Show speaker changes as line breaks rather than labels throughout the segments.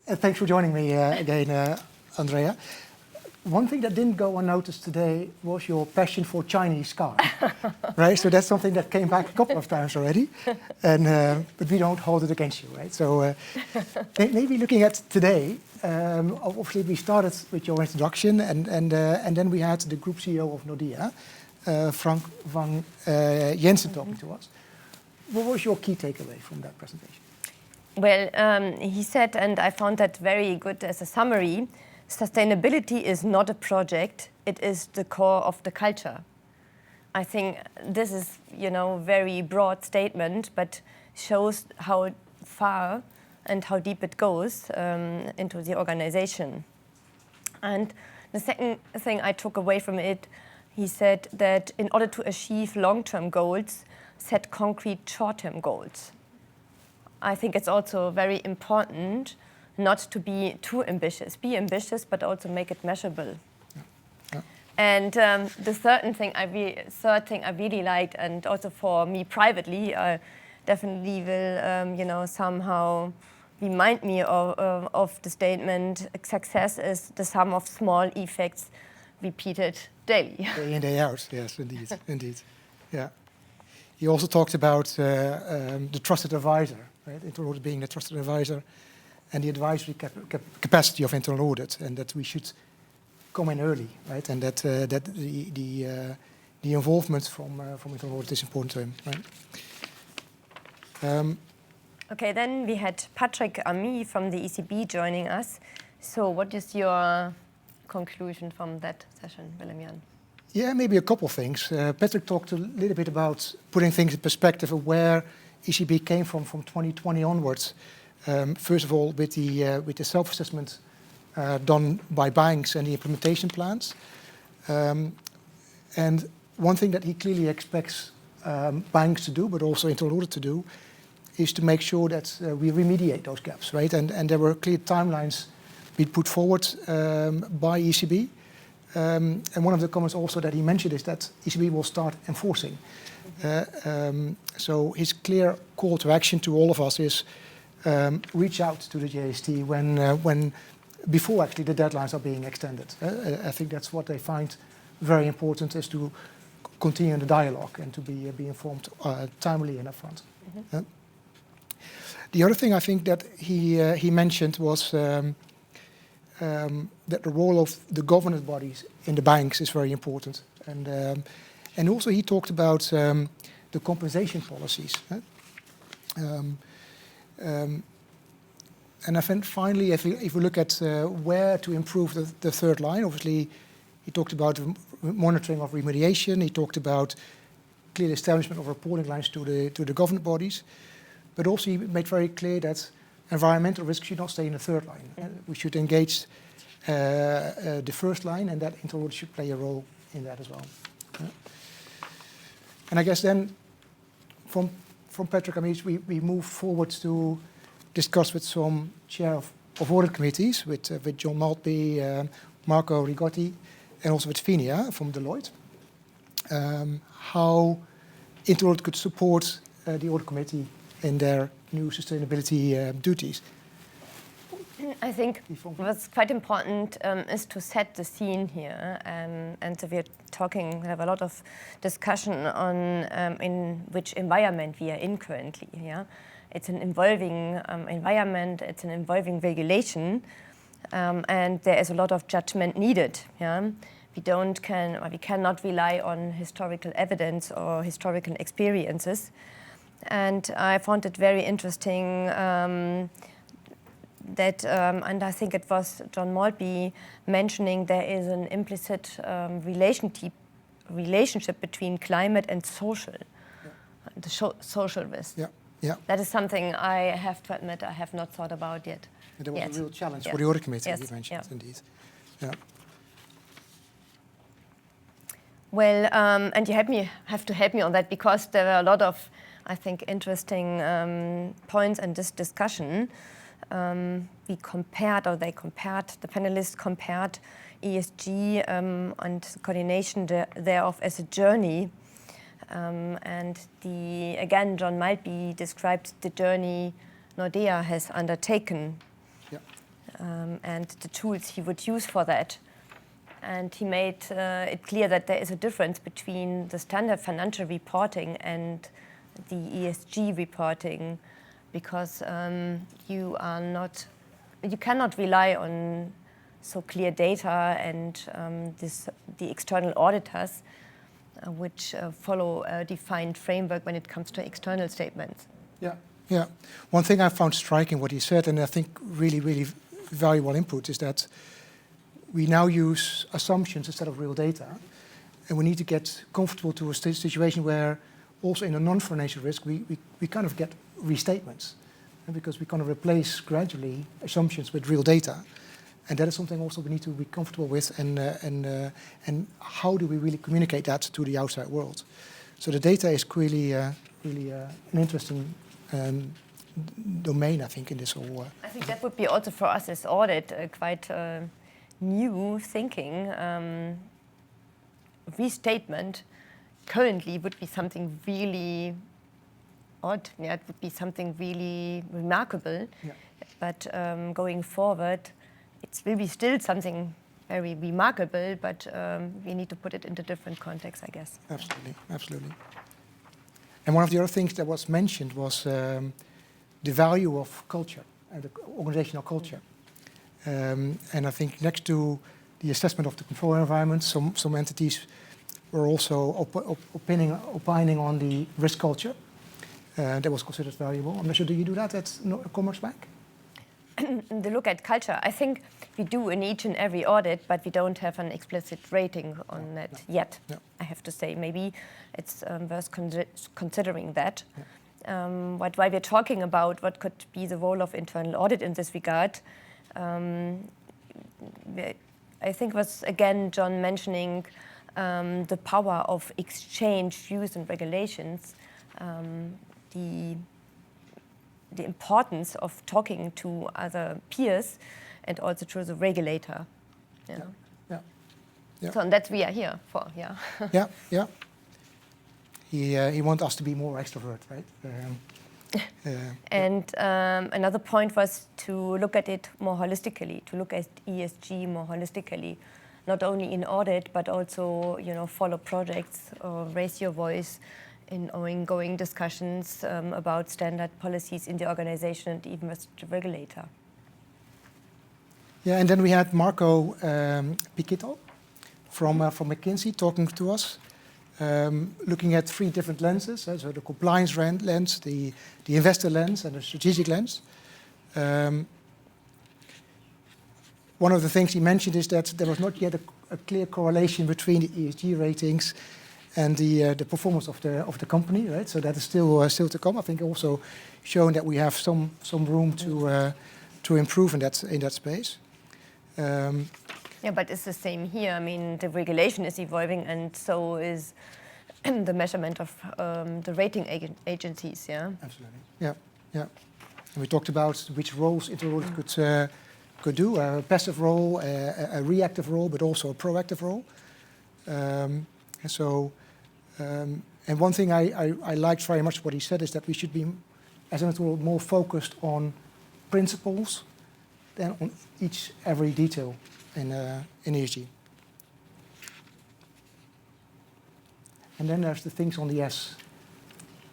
Thanks for joining me again, Andrea. One thing that didn't go unnoticed today was your passion for Chinese cars, right? So that's something that came back a couple of times already, and but we don't hold it against you, right? So maybe looking at today, obviously we started with your introduction, and then we had the group CEO of Nordea, Frank van Jensen, talking to us. What was your key takeaway from that presentation?
Well, he said, and I found that very good as a summary, sustainability is not a project, it is the core of the culture. I think this is, very broad statement, but shows how far and how deep it goes into the organization. And the second thing I took away from it, he said that in order to achieve long-term goals, set concrete short-term goals. I think it's also very important not to be too ambitious. Be ambitious, but also make it measurable. Yeah. And the third thing I really liked, and also for me privately, I definitely will, somehow remind me of the statement: success is the sum of small effects repeated daily.
Day in, day out. Yes, indeed, indeed. Yeah. He also talked about the trusted advisor, right? Internal audit being the trusted advisor, and the advisory capacity of internal audit, and that we should come in early, right? And that the involvement from internal audit is important to him, right?
Okay, then we had Patrick Ami from the ECB joining us. So what is your conclusion from that session, Willem-Jan?
Yeah, maybe a couple of things. Patrick talked a little bit about putting things in perspective of where ECB came from 2020 onwards. First of all, with the self-assessment done by banks and the implementation plans. And one thing that he clearly expects banks to do, but also internal audit to do, is to make sure that we remediate those gaps, right? And there were clear timelines being put forward by ECB. And one of the comments also that he mentioned is that ECB will start enforcing. So his clear call to action to all of us is reach out to the JST when before actually the deadlines are being extended. I think that's what they find very important, is to continue the dialogue and to be informed timely and upfront. Mm-hmm. The other thing I think that he mentioned was that the role of the governance bodies in the banks is very important, and also he talked about the compensation policies. And I think finally, if we look at where to improve the third line, obviously he talked about monitoring of remediation. He talked about clear establishment of reporting lines to the government bodies, but also he made very clear that environmental risk should not stay in the third line. We should engage the first line, and that internal audit should play a role in that as well. And I guess then from Patrick Amis, we move forward to discuss with some chair of audit committees, with John Maltby, Marco Rigotti, and also with Finia from Deloitte, how internal audit could support the audit committee in their new sustainability duties.
I think what's quite important is to set the scene here, and so we have a lot of discussion on in which environment we are in currently. Yeah, it's an evolving environment, it's an evolving regulation, and there is a lot of judgment needed. Yeah, we cannot rely on historical evidence or historical experiences. And I found it very interesting that, and I think it was John Maltby mentioning, there is an implicit relationship between climate and social, the social risk.
Yeah. Yeah.
That is something I have to admit I have not thought about yet.
And there was a real challenge for the audit committee, you mentioned, indeed. Yeah.
Well, and you have to help me on that, because there were a lot of, I think, interesting points in this discussion. The panelists compared ESG and coordination thereof as a journey. And John Maltby described the journey Nordea has undertaken.
Yeah.
and the tools he would use for that. And he made it clear that there is a difference between the standard financial reporting and the ESG reporting, because you cannot rely on so clear data and the external auditors, which follow a defined framework when it comes to external statements.
Yeah, yeah. One thing I found striking what he said, and I think really, really valuable input, is that we now use assumptions instead of real data, and we need to get comfortable to a situation where also in a non-financial risk we kind of get restatements, because we kind of replace gradually assumptions with real data, and that is something also we need to be comfortable with, and how do we really communicate that to the outside world? So the data is really an interesting domain, I think, in this whole.
I think that would be also for us as audit quite new thinking. Restatement currently would be something really odd. Yeah, it would be something really remarkable. Yeah. But going forward, it will be still something very remarkable, but we need to put it into different contexts, I guess.
Absolutely, absolutely. And one of the other things that was mentioned was the value of culture and the organizational culture. And I think next to the assessment of the control environment, some entities were also opining on the risk culture. That was considered valuable. I'm not sure, do you do that at Commerzbank?
The look at culture, I think we do in each and every audit, but we don't have an explicit rating on that yet. No. I have to say, maybe it's worth considering that. Yeah. But while we're talking about what could be the role of internal audit in this regard, I think was again John mentioning the power of exchange views and regulations, the importance of talking to other peers and also to the regulator. Yeah. Yeah. Yeah. So that we are here for, yeah.
Yeah, yeah. He wants us to be more extrovert, right?
And another point was to look at it more holistically, to look at ESG more holistically, not only in audit, but also, follow projects or raise your voice in ongoing discussions about standard policies in the organization and even with the regulator.
Yeah, and then we had Marco Piquito from McKinsey talking to us, looking at 3 different lenses, so the compliance lens, the investor lens, and the strategic lens. One of the things he mentioned is that there was not yet a clear correlation between the ESG ratings and the performance of the company, right? So that is still to come. I think also showing that we have some room to improve in that space.
Yeah, but it's the same here. I mean, the regulation is evolving, and so is the measurement of the rating agencies. Yeah.
Absolutely. Yeah, yeah. And we talked about which roles internal audit could do: a passive role, a reactive role, but also a proactive role. And so, and one thing I liked very much what he said is that we should be, as an internal audit, more focused on principles than on every detail in ESG. And then there's the things on the S.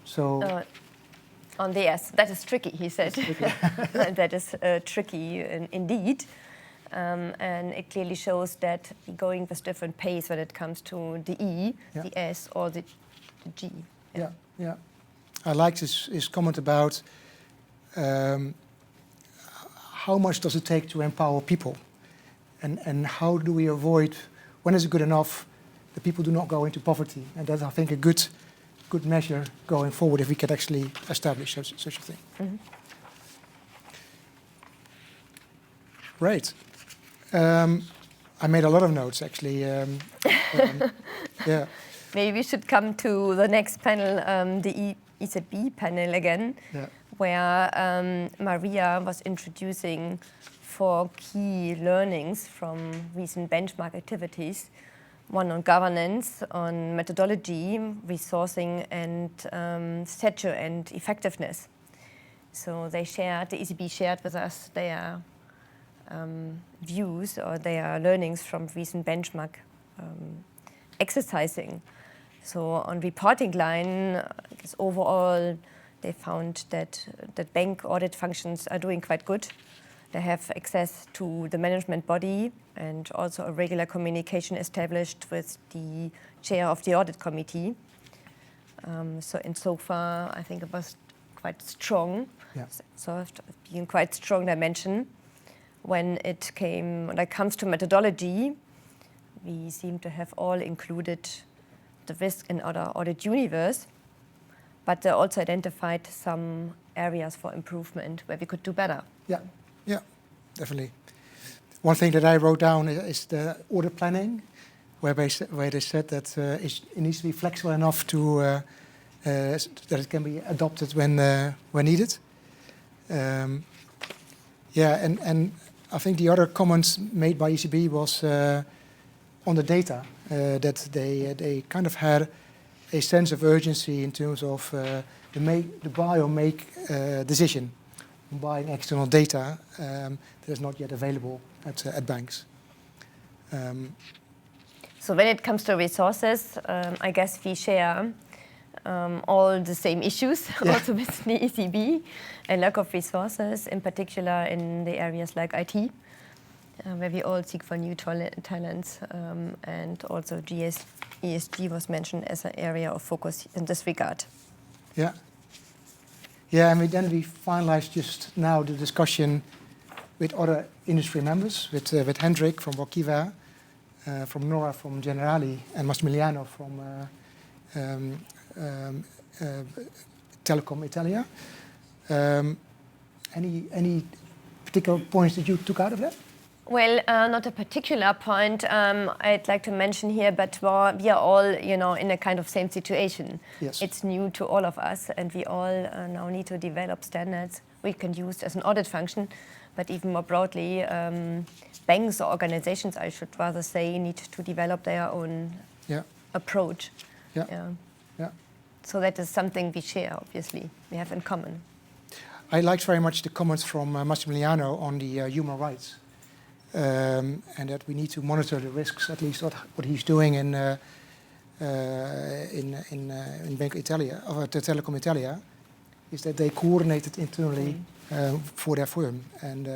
So
on the S, that is tricky, he said. That is tricky indeed. And it clearly shows that we're going with different pace when it comes to the E, yeah, the S, or the G.
Yeah, yeah. I liked his comment about how much does it take to empower people, and how do we avoid, when is it good enough that people do not go into poverty? And that's, I think, a good measure going forward if we can actually establish such a thing. Mm-hmm. Great. I made a lot of notes, actually. Yeah.
Maybe we should come to the next panel, the ECB panel again, yeah, where Maria was introducing 4 key learnings from recent benchmark activities. One on governance, on methodology, resourcing, and stature and effectiveness. So the ECB shared with us their views or their learnings from recent benchmark exercising. So on reporting line, I guess overall, they found that bank audit functions are doing quite good. They have access to the management body and also a regular communication established with the chair of the audit committee. So far, I think it was quite strong.
Yeah.
So being quite strong dimension. When it comes to methodology, we seem to have all included the risk in our audit universe, but they also identified some areas for improvement where we could do better.
Yeah, yeah, definitely. One thing that I wrote down is the audit planning, where they said that it needs to be flexible enough to that it can be adopted when needed. Yeah, and I think the other comments made by ECB was on the data, that they kind of had a sense of urgency in terms of the buy or make decision, buying external data that is not yet available at banks.
So when it comes to resources, I guess we share all the same issues, also with the ECB, a lack of resources, in particular in the areas like IT, where we all seek for new talents, and also ESG was mentioned as an area of focus in this regard.
Yeah. Yeah, and then we finalized just now the discussion with other industry members, with Hendrik from Workiva, from Nora from Generali, and Massimiliano from Telecom Italia. Any particular points that you took out of that?
Well, not a particular point I'd like to mention here, but we are all, in a kind of same situation.
Yes.
It's new to all of us, and we all now need to develop standards we can use as an audit function, but even more broadly, banks or organizations, I should rather say, need to develop their own approach.
Yeah.
Yeah. So that is something we share, obviously, we have in common.
I liked very much the comments from Massimiliano on the human rights. And that we need to monitor the risks, at least what he's doing in Banco Italia, or Telecom Italia, is that they coordinated internally for their firm and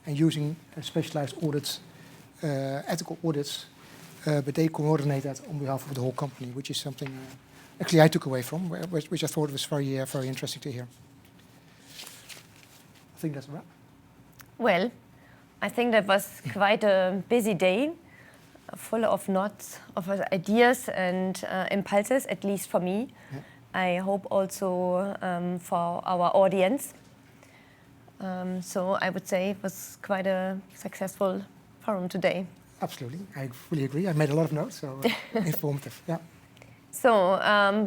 using specialized audits, ethical audits, but they coordinate that on behalf of the whole company, which is something actually I took away from, which I thought was very very interesting to hear. I think that's a wrap.
Well, I think that was quite a busy day, full of knots of ideas and impulses, at least for me. Yeah. I hope also for our audience. So I would say it was quite a successful forum today.
Absolutely, I fully agree. I made a lot of notes, so informative. Yeah.
So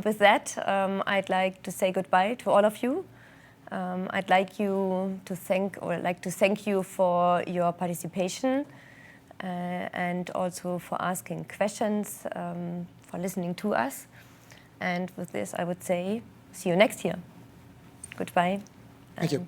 with that, I'd like to say goodbye to all of you. I'd like to thank you for your participation and also for asking questions, for listening to us. And with this, I would say, see you next year. Goodbye.
Thank you.